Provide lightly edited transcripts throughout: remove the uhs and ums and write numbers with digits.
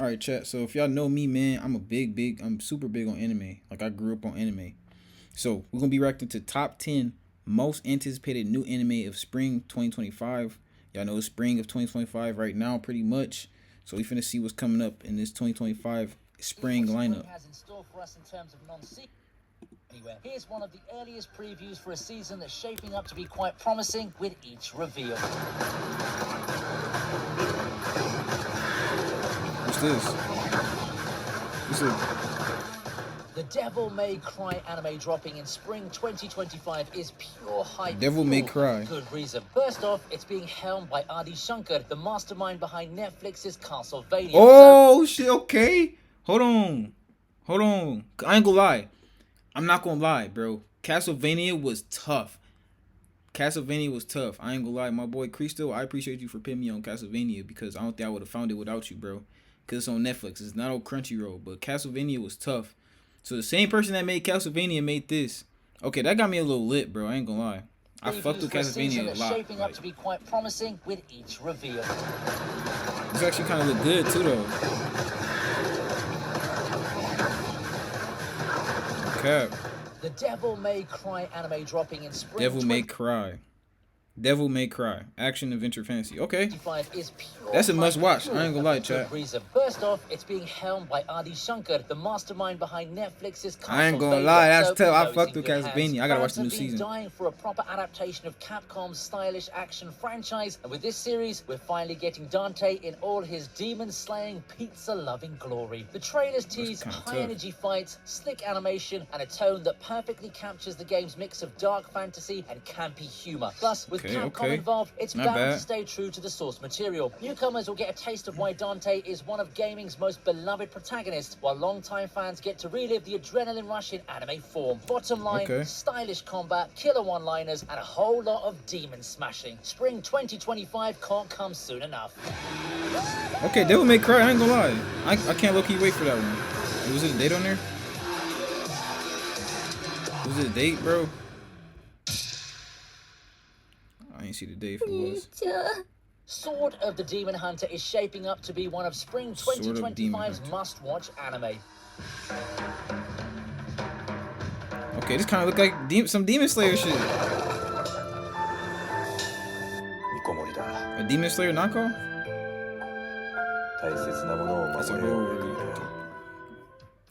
All right, chat. So if y'all know me, man, I'm super big on anime. Like I grew up on anime. So we're gonna be reacting to top 10 most anticipated new anime of spring 2025. Y'all know it's spring of 2025 right now, pretty much. So we finna see what's coming up in this 2025 spring lineup. Has in store for us in terms of non-sequel. Anywhere. Here's one of the earliest previews for a season that's shaping up to be quite promising with each reveal. What's this? What's it? The Devil May Cry anime dropping in spring 2025 is pure hype. Devil May Cry. Good reason. First off, it's being helmed by Adi Shankar, the mastermind behind Netflix's Castlevania. Oh shit, okay. Hold on. I ain't gonna lie. I'm not gonna lie, bro. Castlevania was tough. I ain't gonna lie. My boy Cristo, I appreciate you for putting me on Castlevania because I don't think I would have found it without you, bro. Because it's on Netflix. It's not on Crunchyroll. But Castlevania was tough. So the same person that made Castlevania made this. Okay, that got me a little lit, bro. I ain't gonna lie. I fucked with Castlevania a lot. Shaping up to be quite promising with each reveal. This actually kind of look good too, though. Okay. The Devil May Cry anime dropping in spring. Devil May Cry. Action, adventure, fantasy. Okay. Is that's a must watch. I ain't gonna lie, chat. First off, it's being helmed by Adi Shankar, the mastermind behind Netflix's Castlevania. I ain't gonna lie, that's tough. I fucked with Castlevania. I gotta watch the new season. Dying for a proper adaptation of Capcom's stylish action franchise, and with this series, we're finally getting Dante in all his demon-slaying, pizza-loving glory. The trailers tease high-energy fights, slick animation, and a tone that perfectly captures the game's mix of dark fantasy and campy humor. Plus, with Capcom involved, it's bound to stay true to the source material. Newcomers will get a taste of why Dante is one of gaming's most beloved protagonists, while longtime fans get to relive the adrenaline rush in anime form. Bottom line, stylish combat, killer one-liners, and a whole lot of demon smashing. Spring 2025 can't come soon enough. Okay, Devil May Cry, I ain't gonna lie. I can't low-key wait for that one. Was it a date on there? Was it a date, bro? I ain't see the date if it was. Sword of the Demon Hunter is shaping up to be one of spring 2025's must-watch anime. Okay, this kind of look like some Demon Slayer shit. A Demon Slayer knockoff? That's a whole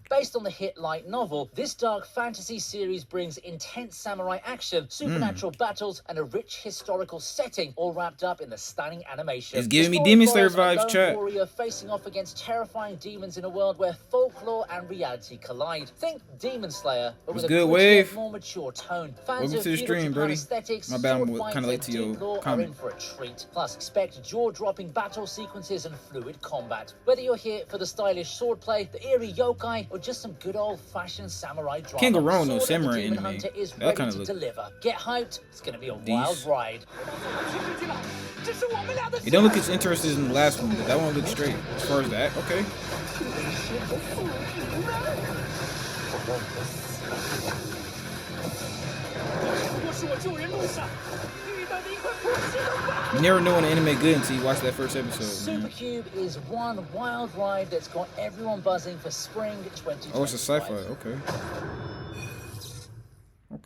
Based on the hit light novel, this dark fantasy series brings intense samurai action, supernatural battles, and a rich historical setting, all wrapped up in the stunning animation. It's giving me Demon Slayer vibes, chat. Warrior facing off against terrifying demons in a world where folklore and reality collide. Think Demon Slayer, but with a more mature tone. Fans Welcome to the stream, Brody. My bad, I'm kind of late to your comment. In for a treat. Plus, expect jaw-dropping battle sequences and fluid combat. Whether you're here for the stylish swordplay, the eerie yokai, or just some good old-fashioned samurai drama. Kangaroo no samurai anime. That kind of look. Deliver. Get hyped. It's gonna be a wild ride. It don't look as interesting as in the last one, but that one looks straight as far as that. Okay. You never know when an anime good until you watch that first episode. Supercube is one wild ride that's got everyone buzzing for spring 2025. Oh, it's a sci-fi. Okay.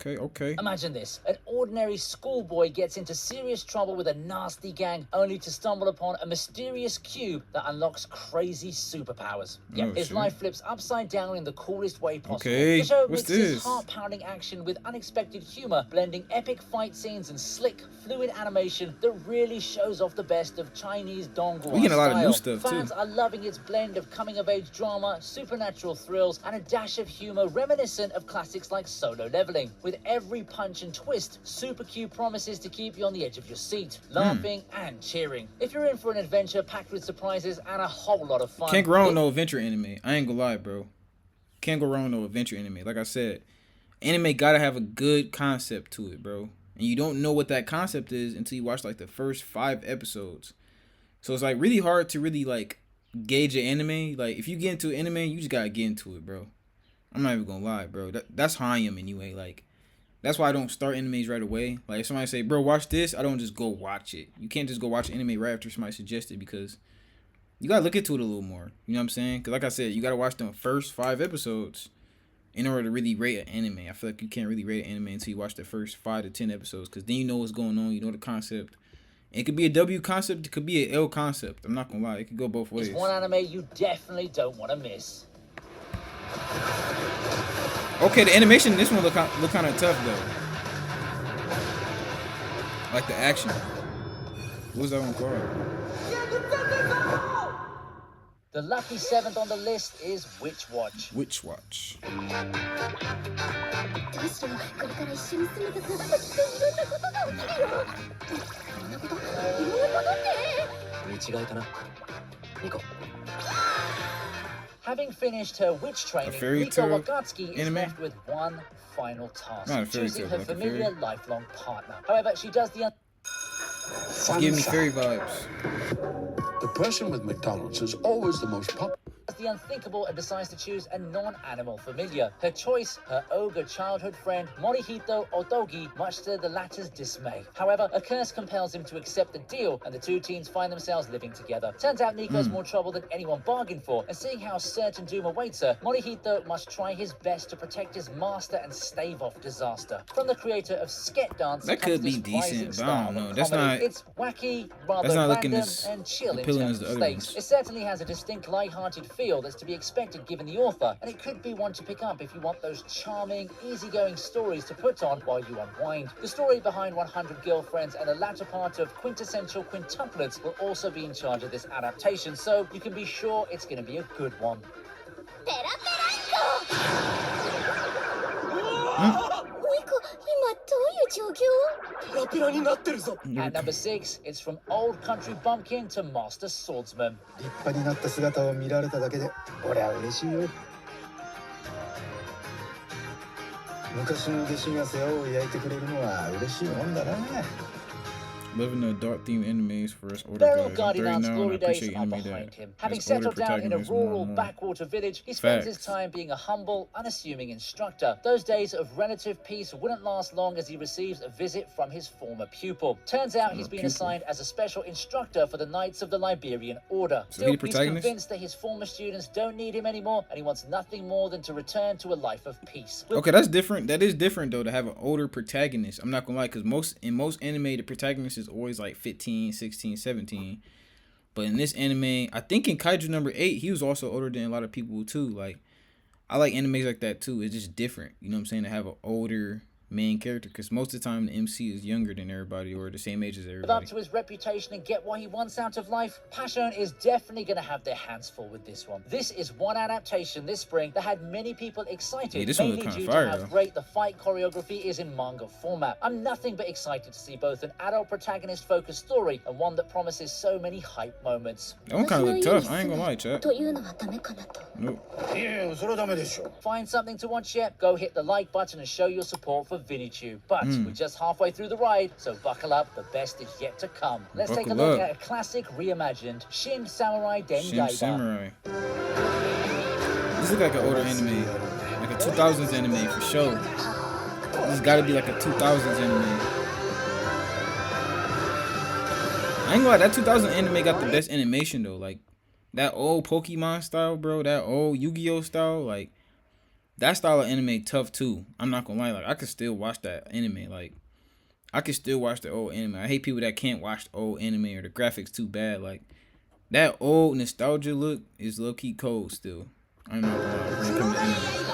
Okay. Imagine this. An ordinary schoolboy gets into serious trouble with a nasty gang only to stumble upon a mysterious cube that unlocks crazy superpowers. His life flips upside down in the coolest way possible. Okay, the show what's mixes this? heart-pounding action with unexpected humor, blending epic fight scenes and slick, fluid animation that really shows off the best of Chinese donghua We getting a lot of new style. stuff, Fans too. are loving its blend of coming-of-age drama, supernatural thrills, and a dash of humor reminiscent of classics like Solo Leveling. With every punch and twist, Supercube promises to keep you on the edge of your seat, laughing and cheering. If you're in for an adventure packed with surprises and a whole lot of fun... Can't go wrong no adventure anime. I ain't gonna lie, bro. Can't go wrong no adventure anime. Like I said, anime gotta have a good concept to it, bro. And you don't know what that concept is until you watch like the first 5 episodes. So it's like really hard to really like gauge an anime. Like if you get into anime, you just gotta get into it, bro. I'm not even gonna lie, bro. That's how I am anyway. Like that's why I don't start animes right away. Like if somebody say, bro, watch this, I don't just go watch it. You can't just go watch anime right after somebody suggests it because You gotta look into it a little more. You know what I'm saying? Because like I said, you gotta watch the first 5 episodes in order to really rate an anime. I feel like you can't really rate an anime until you watch the first 5 to 10 episodes, because then you know what's going on. You know the concept. It could be a W concept. It could be an L concept. I'm not gonna lie. It could go both ways. It's one anime you definitely don't want to miss. Okay, the animation in this one look kind of tough though. Like the action. What's that one called? The lucky 7th on the list is Witch Watch. Witch Watch. Having finished her witch training, fairy Riko tale Wakatsuki is anime? left with one final task: Not a fairy choosing tale, her like a familiar fairy. lifelong partner. However, she does the Give me fairy vibes. The person with McDonald's is always the most popular. unthinkable and decides to choose a non-animal familiar. Her choice, her ogre childhood friend Morihito Otogi, much to the latter's dismay. However, a curse compels him to accept the deal, and the two teens find themselves living together. Turns out Nico's more trouble than anyone bargained for, and seeing how certain doom awaits her, Morihito must try his best to protect his master and stave off disaster. From the creator of Sket Dance, That comes could be this decent, rising but I don't star of know. That's comedy. not- It's wacky, rather that's not looking random, as and chill in appealing terms as the of other stakes. ones. It certainly has a distinct light-hearted feel that's to be expected given the author, and it could be one to pick up if you want those charming, easygoing stories to put on while you unwind. The story behind 100 Girlfriends and the latter part of Quintessential Quintuplets will also be in charge of this adaptation, so you can be sure it's going to be a good one. At number 6, it's from Old Country Bumpkin to Master Swordsman. 立派になった姿を見られただけで俺は嬉しいよ。昔の弟子が世話を焼いてくれるのは嬉しいもんだな。 Loving the adult themed animes for us older Beryl guys. I'm 30 Guardian's now and I glory days appreciate are anime behind that him. Having has older settled down in a protagonists more rural and more. backwater village, he spends his Facts. time being a humble, unassuming instructor. Those days of relative peace wouldn't last long as he receives a visit from his former pupil. Turns out he's been pupil. assigned as a special instructor for the Knights of the Liberian Order. So he the Still, he's protagonist? convinced that his former students don't need him anymore, and he wants nothing more than to return to a life of peace. Okay, that's different. That is different though, to have an older protagonist. I'm not gonna lie, because most anime, the protagonist is always like 15, 16, 17. But in this anime, I think in Kaiju number 8, he was also older than a lot of people too. Like, I like animes like that too. It's just different. You know what I'm saying? To have an older main character, because most of the time the MC is younger than everybody or the same age as Live everybody. up to his reputation and get what he wants out of life, Passion is definitely going to have their hands full with this one. This is one adaptation this spring that had many people excited, Yeah, this one mainly look kinda due fire, to how though. great the fight choreography is in manga format. I'm nothing but excited to see both an adult protagonist-focused story and one that promises so many hype moments. That one kind of look tough. I ain't gonna lie, chat. というのはダメかなと。 Nope. いやそれはダメでしょ。 Find something to watch yet? Go hit the like button and show your support for ViniTube. But we're just halfway through the ride, so buckle up, the best is yet to come. Let's take a Buckle look up. at a classic reimagined Shin Samurai Den Shin Yaiba. Samurai. This look like an older anime, like a 2000s anime for sure. This gotta be like a 2000s anime. I ain't gonna lie, that 2000 anime got the best animation though. Like that old Pokemon style, bro. That old Yu-Gi-Oh style, like that style of anime tough too. I'm not gonna lie, like I could still watch that anime. Like I could still watch the old anime. I hate people that can't watch the old anime or the graphics too bad. Like that old nostalgia look is low key cold still. I'm not gonna lie. When it comes to anime.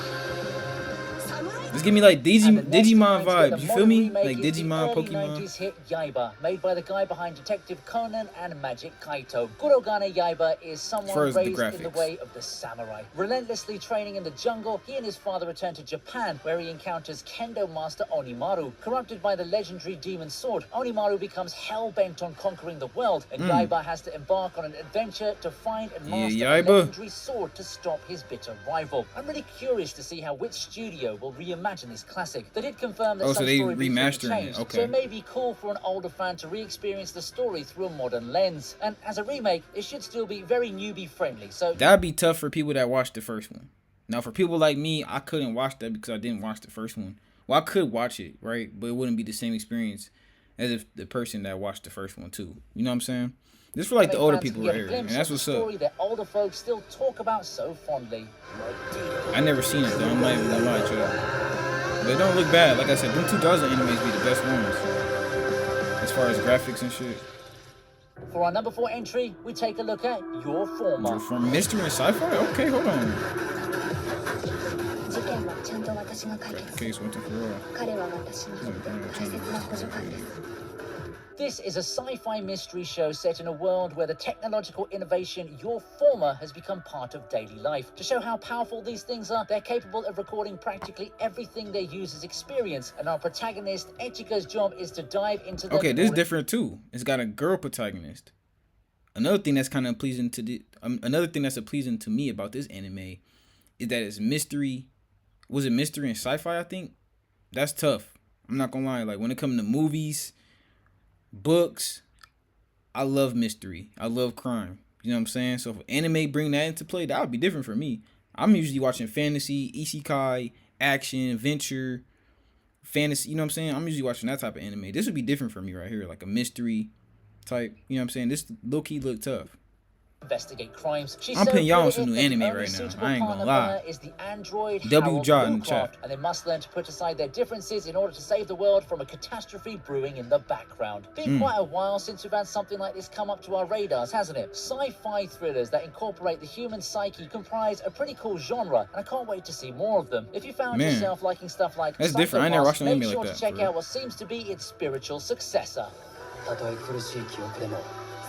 Just give me like And the next Digimon time to get vibes. a You feel modern me? remake Like is the Digimon, early Pokemon. 90s hit Yaiba, made by the guy behind Detective Conan and Magic Kaito. Kurogane Yaiba is someone First, the raised in the graphics. way of the samurai. Relentlessly training in the jungle, he and his father return to Japan, where he encounters Kendo master Onimaru. Corrupted by the legendary demon sword, Onimaru becomes hell-bent on conquering the world, and Yaiba has to embark on an adventure to find and Yeah, master a Yaiba. legendary sword to stop his bitter rival. I'm really curious to see how which studio will reimagine this classic. They did confirm that Oh, so some they story beats will be remastering it, changed, okay. so it may be cool for an older fan to re-experience the story through a modern lens. And as a remake, it should still be very newbie friendly. So That'd be tough for people that watched the first one. Now, for people like me, I couldn't watch that because I didn't watch the first one. Well, I could watch it, right? But it wouldn't be the same experience as if the person that watched the first one too. You know what I'm saying? This for like the Anime older fans people can right get a here, and glimpse that's of the what's up. story that older folks still talk about so fondly. I never seen it though. I'm not even gonna lie to you. But it don't look bad. Like I said, them 2000 animes be the best ones as far as graphics and shit. For our number 4 entry, we take a look at Your Former. From mystery and sci-fi? Okay, hold on. 事件はちゃんと私が解決する。 Case went to Ferrara. 彼は私にとって大切な補助官です。 This is a sci-fi mystery show set in a world where the technological innovation Your Former has become part of daily life. To show how powerful these things are, they're capable of recording practically everything their users experience, and our protagonist, Echika's job is to dive into the... Okay, this is different too. It's got a girl protagonist. Another thing that's kind of pleasing to another thing that's pleasing to me about this anime is that it's mystery. Was it mystery and sci-fi? I think that's tough. I'm not gonna lie. Like when it comes to movies, books, I love mystery. I love crime. You know what I'm saying? So if anime bring that into play, that would be different for me. I'm usually watching fantasy, isekai, action, adventure, fantasy. You know what I'm saying? I'm usually watching that type of anime. This would be different for me right here, like a mystery type. You know what I'm saying? This low key look tough. investigate crimes. I'm putting y'all on some new anime right now. I ain't gonna lie. Is the android W Jaw in the Harold chat. Bluecraft, and they must learn to put aside their differences in order to save the world from a catastrophe brewing in the background. Been quite a while since we've had something like this come up to our radars, hasn't it? Sci-fi thrillers that incorporate the human psyche comprise a pretty cool genre, and I can't wait to see more of them. If you found yourself liking stuff like that's different. I never watched an Psycho-Pass, anime make like sure to that, check for real. out what seems to be its spiritual successor. たとえ苦しい記憶でも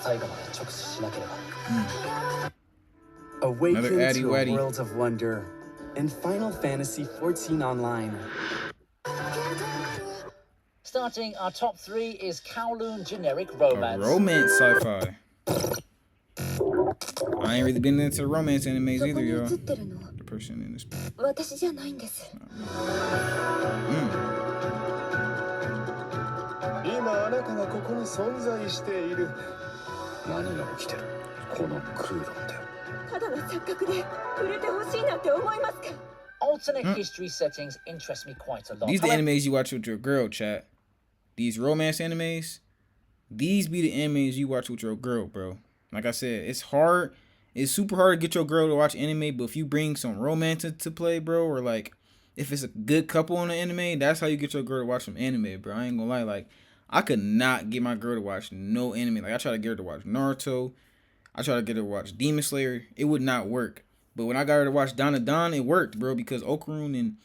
最後まで直視しなければ。 Awaken Another Addy to a Waddy. world of wonder in Final Fantasy XIV Online. Starting our top 3 is Kowloon Generic A Romance. romance sci-fi. I ain't really been into the romance animes そこ either, に y'all. 映ってるのは The person in this. 私じゃないんです。今あなたがここに存在している。何が起きてるこの空論で。ただの錯覚で触れてほしいなんて思いますか。 Alternate history settings interest me quite a lot. These the However, animes you watch with your girl, chat. These romance animes, these be the animes you watch with your girl, bro. Like I said, it's hard. It's super hard to get your girl to watch anime, but if you bring some romance into play, bro, or like if it's a good couple on the anime, that's how you get your girl to watch some anime, bro. I ain't gonna lie, like I could not get my girl to watch no anime. Like I try to get her to watch Naruto, I try to get her to watch Demon Slayer. It would not work. But when I got her to watch Donna Don, it worked, bro, because Okarun and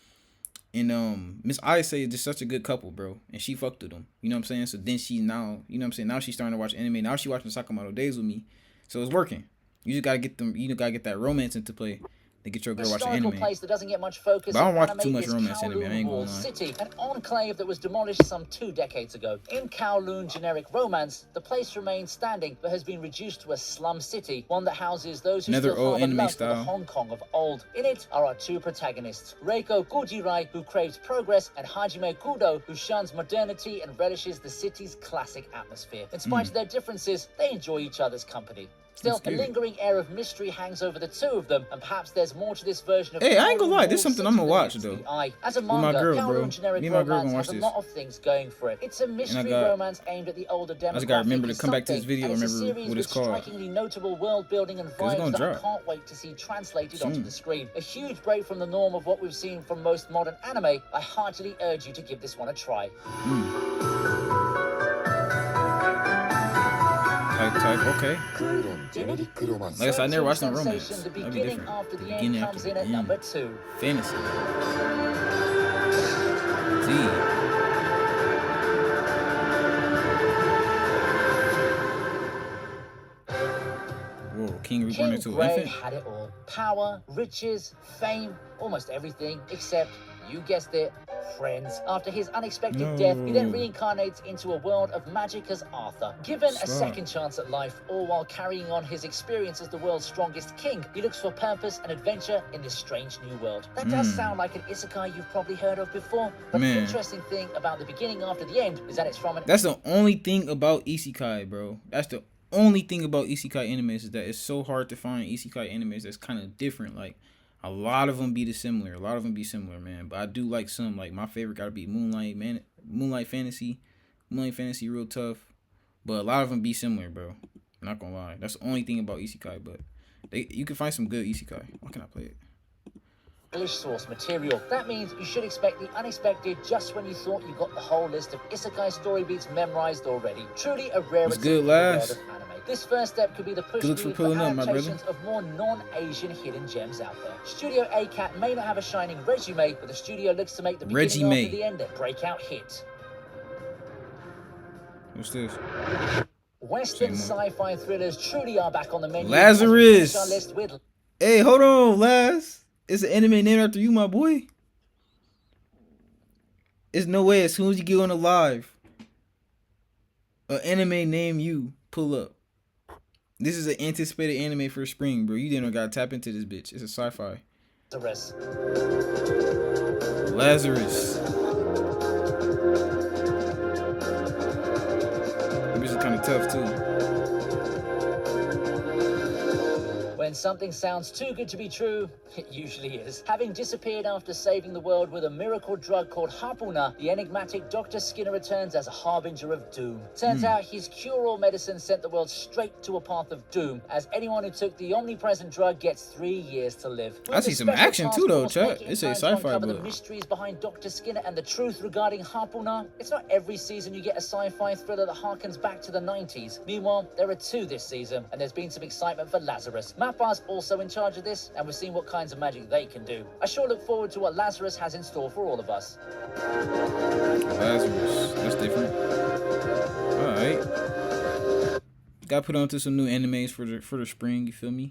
Miss Ayase is just such a good couple, bro. And she fucked with them. You know what I'm saying? So then she now, you know what I'm saying? Now she's starting to watch anime. Now she watching Sakamoto Days with me. So it's working. You just gotta get them, you gotta get that romance into play to get your girl watching historical anime. place that doesn't get much focus. But I don't in watch anime too much is romance anime, I Kowloon ain't gonna Walled lie. City, an enclave that was demolished some 2 decades ago. In Kowloon Generic Romance, the place remains standing but has been reduced to a slum city, one that houses those who Another still old harbor anime love for the style. Hong Kong of old. In it are our 2 protagonists, Reiko Gujirai, who craves progress, and Hajime Kudo, who shuns modernity and relishes the city's classic atmosphere. In spite of their differences, they enjoy each other's company. Still, That's a cute. lingering air of mystery hangs over the 2 of them, and perhaps there's more to this version of Hey, I ain't gonna Kowloon lie, this Walled something I'ma City watch, than though. meets the eye. As a my manga, girl, bro. Kowloon Generic Me and my girl Romance gonna has watch a this. lot of things going for it. It's a mystery got- romance aimed at the older demographic. just gotta remember to is come back to this something, video, and it's a remember series what with it's called. strikingly notable world building and it's vibes gonna that I drop can't wait to see translated onto soon. the screen. A huge break from the norm of what we've seen from most modern anime. I heartily urge you to give this one a try. Type, okay. 空論ジェネリックロマンス Like I said, I never watched no Sensation, romance. The That'd be beginning different. after The the end beginning comes after in the at end. number 2. Fantasy. Z. Whoa, King reborn King into an Gray infant? had it all. Power, riches, fame, almost everything except, you guessed it, friends. After his unexpected death, he then No. reincarnates into a world of magic as Arthur. Given a Stop. second chance at life, all while carrying on his experience as the world's strongest king, he looks for purpose and adventure in this strange new world. That does sound like an isekai you've probably heard of before, but the Man. interesting thing about the beginning after the end is that it's from an That's the only thing about isekai, bro. That's the only thing about isekai animes is that it's so hard to find isekai animes that's kind of different. Like, a lot of them be similar. A lot of them be similar, man. But I do like some. Like, my favorite gotta be Moonlight Fantasy. Moonlight Fantasy real tough. But a lot of them be similar, bro. Not gonna lie. That's the only thing about isekai, but you can find some good isekai. Why can't I play it? English source material. That means you should expect the unexpected just when you thought you got the whole list of isekai story beats memorized already. Truly a rarity What's good, in the world Laz? of anime. This first step could be the push Good for move pulling for up, my brother. adaptations of more non-Asian hidden gems out there. Studio ACAT may not have a shining resume, but the studio looks to make the beginning after the end a breakout hit. What's this? Western sci-fi thrillers truly are back on the menu. Lazarus. Our list with Hey, hold on, Laz. It's an anime named after you, my boy. There's no way as soon as you get on the live, an anime named you pull up. This is an anticipated anime for spring, bro. You didn't gotta tap into this bitch. It's a sci-fi. Lazarus. That bitch is kind of tough too. When something sounds too good to be true, it usually is. Having disappeared after saving the world with a miracle drug called Hapuna, the enigmatic Dr. Skinner returns as a harbinger of doom. Turns out his cure-all medicine sent the world straight to a path of doom, as anyone who took the omnipresent drug gets 3 years to live. I see some action too, though, chat. It's a sci-fi book. The book. mysteries behind Dr. Skinner and the truth regarding Hapuna. It's not every season you get a sci-fi thriller that harkens back to the 90s. Meanwhile, there are 2 this season, and there's been some excitement for Lazarus. Mappa's also in charge of this, and we're seeing what kinds of magic they can do. I sure look forward to what Lazarus has in store for all of us. Lazarus. That's different. Alright. Got put onto some new animes for the spring, you feel me?